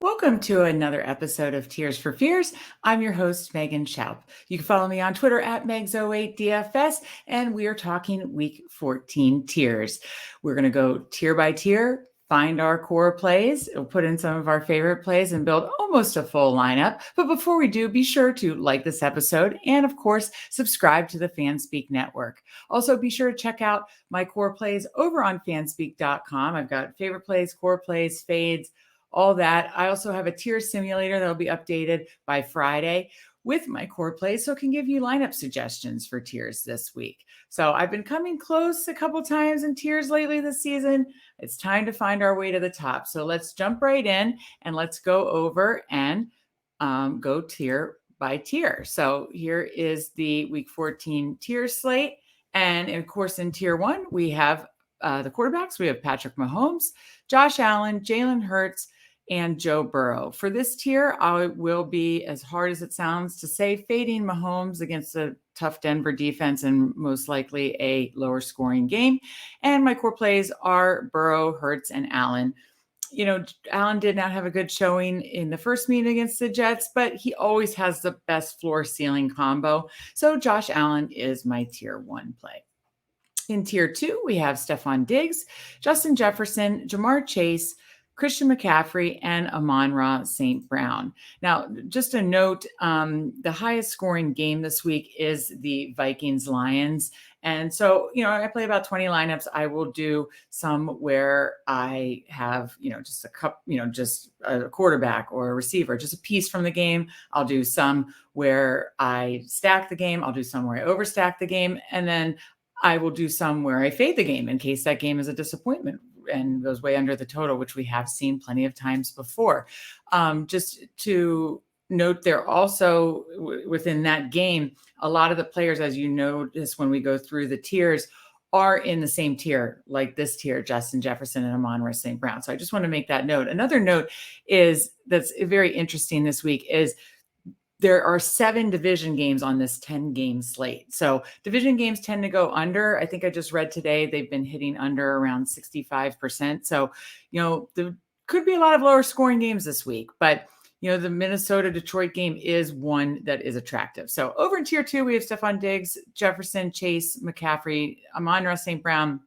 Welcome to another episode of Tears for Fears. I'm your host, Megan Shoup. You can follow me on Twitter at Megs08DFS, and we are talking week 14 tiers. We're going to go tier by tier, find our core plays, we'll put in some of our favorite plays, and build almost a full lineup. But before we do, be sure to like this episode and, of course, subscribe to the Fanspeak Network. Also, be sure to check out my core plays over on fanspeak.com. I've got favorite plays, core plays, fades, all that. I also have a tier simulator that'll be updated by Friday with my core plays, so it can give you lineup suggestions for tiers this week. So I've been coming close a couple times in tiers lately this season. It's time to find our way to the top. So let's jump right in and let's go over and go tier by tier. So here is the week 14 tier slate. And of course, in tier 1, we have the quarterbacks. We have Patrick Mahomes, Josh Allen, Jalen Hurts, and Joe Burrow. For this tier, I will be, as hard as it sounds to say, fading Mahomes against a tough Denver defense and most likely a lower scoring game. And my core plays are Burrow, Hurts, and Allen. Allen did not have a good showing in the first meeting against the Jets, but he always has the best floor ceiling combo. So Josh Allen is my tier 1 play. In tier 2, we have Stephon Diggs, Justin Jefferson, Jamar Chase, Christian McCaffrey, and Amon-Ra St. Brown. Now, just a note, the highest scoring game this week is the Vikings-Lions. And so, I play about 20 lineups. I will do some where I have, just just a quarterback or a receiver, just a piece from the game. I'll do some where I stack the game. I'll do some where I overstack the game. And then I will do some where I fade the game in case that game is a disappointment and goes way under the total, which we have seen plenty of times before. Just to note there also within that game, a lot of the players, as you notice when we go through the tiers, are in the same tier, like this tier, Justin Jefferson and Amon-Ra St. Brown. So I just want to make that note. Another note that's very interesting this week is there are 7 division games on this 10-game slate. So division games tend to go under. I think I just read today they've been hitting under around 65%. So, there could be a lot of lower scoring games this week, but the Minnesota-Detroit game is one that is attractive. So over in tier 2, we have Stephon Diggs, Jefferson, Chase, McCaffrey, Amon-Ra St. Brown.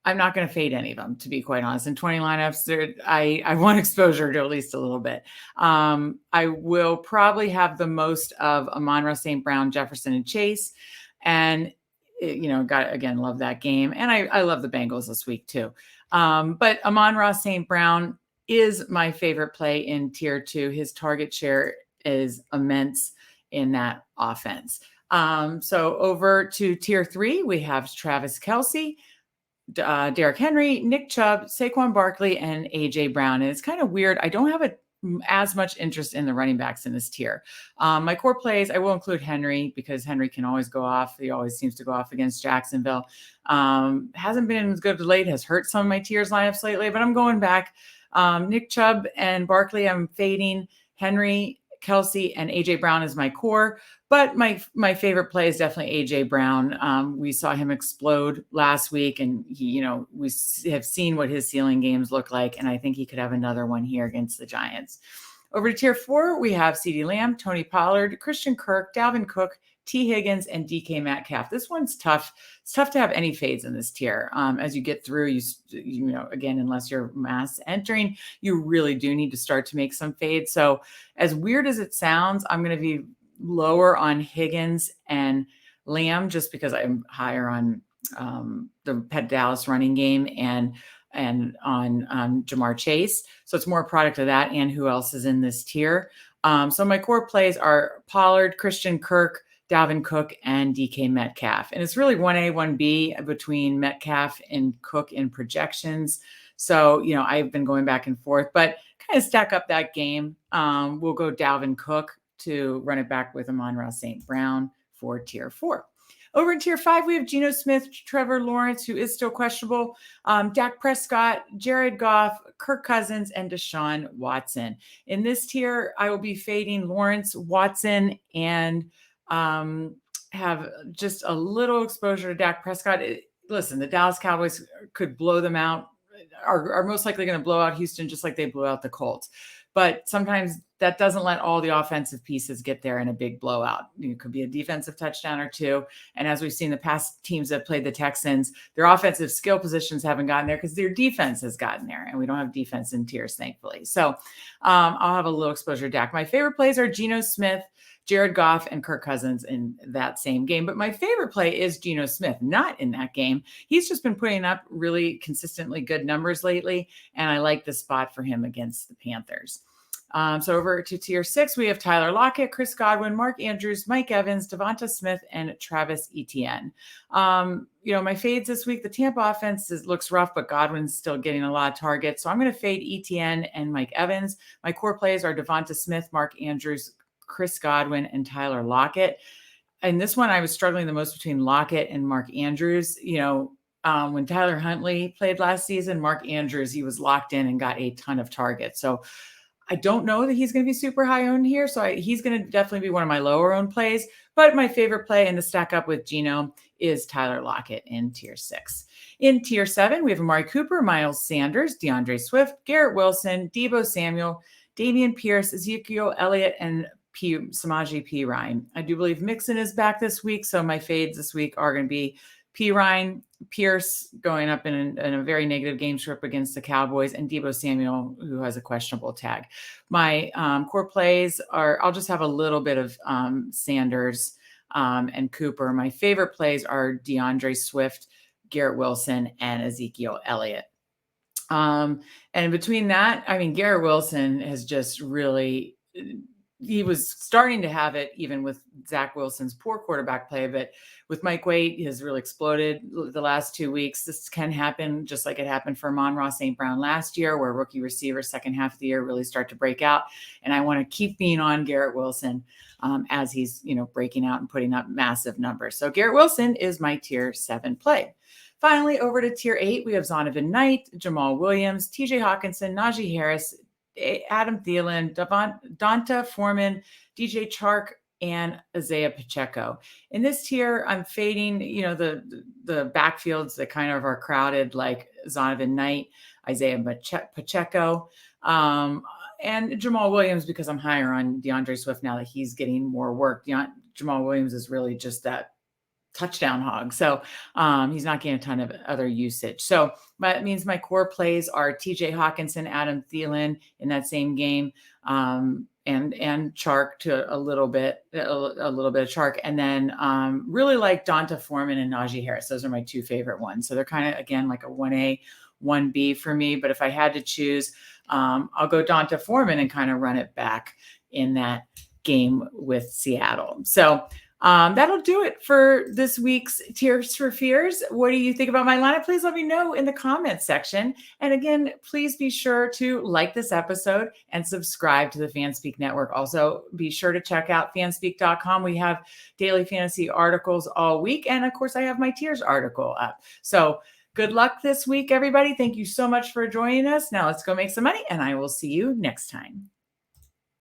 I'm not going to fade any of them, to be quite honest. In 20 lineups, I want exposure to at least a little bit. I will probably have the most of Amon-Ra St. Brown, Jefferson, and Chase. And, love that game. And I love the Bengals this week too. But Amon-Ra St. Brown is my favorite play in tier 2. His target share is immense in that offense. So over to tier 3, we have Travis Kelce, Derrick Henry, Nick Chubb, Saquon Barkley, and A.J. Brown. And it's kind of weird. I don't have as much interest in the running backs in this tier. My core plays, I will include Henry because Henry can always go off. He always seems to go off against Jacksonville. Hasn't been as good of late, has hurt some of my tiers lineups lately, but I'm going back. Nick Chubb and Barkley, I'm fading. Henry, Kelce, and A.J. Brown is my core. But my favorite play is definitely A.J. Brown. We saw him explode last week, and we have seen what his ceiling games look like, and I think he could have another one here against the Giants. Over to tier 4, we have CeeDee Lamb, Tony Pollard, Christian Kirk, Dalvin Cook, T. Higgins, and DK Metcalf. This one's tough. It's tough to have any fades in this tier. As you get through, again, unless you're mass entering, you really do need to start to make some fades. So as weird as it sounds, I'm going to be lower on Higgins and Lamb just because I'm higher on the Dallas running game and on Jamar Chase. So it's more a product of that and who else is in this tier. So my core plays are Pollard, Christian Kirk, Dalvin Cook, and DK Metcalf. And it's really 1A, 1B between Metcalf and Cook in projections. So, I've been going back and forth, but kind of stack up that game. We'll go Dalvin Cook to run it back with Amon-Ra St. Brown for tier 4. Over in tier 5, we have Geno Smith, Trevor Lawrence, who is still questionable, Dak Prescott, Jared Goff, Kirk Cousins, and Deshaun Watson. In this tier, I will be fading Lawrence, Watson, and have just a little exposure to Dak Prescott. Listen, the Dallas Cowboys could blow them out are most likely going to blow out Houston just like they blew out the Colts. But sometimes that doesn't let all the offensive pieces get there in a big blowout. It could be a defensive touchdown or two. And as we've seen the past teams that played the Texans, their offensive skill positions haven't gotten there because their defense has gotten there. And we don't have defense in tiers, thankfully. So I'll have a little exposure to Dak. My favorite plays are Geno Smith, Jared Goff, and Kirk Cousins in that same game. But my favorite play is Geno Smith, not in that game. He's just been putting up really consistently good numbers lately, and I like the spot for him against the Panthers. So over to tier 6, we have Tyler Lockett, Chris Godwin, Mark Andrews, Mike Evans, Devonta Smith, and Travis Etienne. My fades this week, the Tampa offense looks rough, but Godwin's still getting a lot of targets. So I'm going to fade Etienne and Mike Evans. My core plays are Devonta Smith, Mark Andrews, Chris Godwin, and Tyler Lockett. And this one, I was struggling the most between Lockett and Mark Andrews. When Tyler Huntley played last season, Mark Andrews, he was locked in and got a ton of targets. So I don't know that he's going to be super high owned here. So he's going to definitely be one of my lower owned plays. But my favorite play in the stack up with Geno is Tyler Lockett in tier 6. In tier 7, we have Amari Cooper, Miles Sanders, DeAndre Swift, Garrett Wilson, Deebo Samuel, Dameon Pierce, Ezekiel Elliott, and Samaje Perine. I do believe Mixon is back this week. So my fades this week are going to be Perine, Pierce going up in a very negative game script against the Cowboys, and Deebo Samuel, who has a questionable tag. My core plays are, I'll just have a little bit of Sanders and Cooper. My favorite plays are DeAndre Swift, Garrett Wilson, and Ezekiel Elliott. And between that, Garrett Wilson has just really, he was starting to have it even with Zach Wilson's poor quarterback play, but with Mike Waite, he has really exploded the last 2 weeks. This can happen just like it happened for Amon-Ra St. Brown last year, where rookie receivers second half of the year really start to break out. And I want to keep being on Garrett Wilson as he's, breaking out and putting up massive numbers. So Garrett Wilson is my tier 7 play. Finally, over to tier 8, we have Zonovan Knight, Jamal Williams, TJ Hawkinson, Najee Harris, Adam Thielen, Donta Foreman, DJ Chark, and Isaiah Pacheco. In this tier, I'm fading, the backfields that kind of are crowded, like Zonovan Knight, Isaiah Pacheco, and Jamal Williams, because I'm higher on DeAndre Swift now that he's getting more work. Jamal Williams is really just that touchdown hog. So he's not getting a ton of other usage. So that means my core plays are TJ Hawkinson, Adam Thielen in that same game, and Chark to a little bit of Chark. And then really like Donta Foreman and Najee Harris. Those are my 2 favorite ones. So they're kind of, again, like a 1A, 1B for me. But if I had to choose, I'll go Donta Foreman and kind of run it back in that game with Seattle. So that'll do it for this week's Tears for Fears. What do you think about my lineup? Please let me know in the comments section. And again, please be sure to like this episode and subscribe to the Fanspeak Network. Also, be sure to check out fanspeak.com. We have daily fantasy articles all week. And of course, I have my Tiers article up. So good luck this week, everybody. Thank you so much for joining us. Now let's go make some money, and I will see you next time.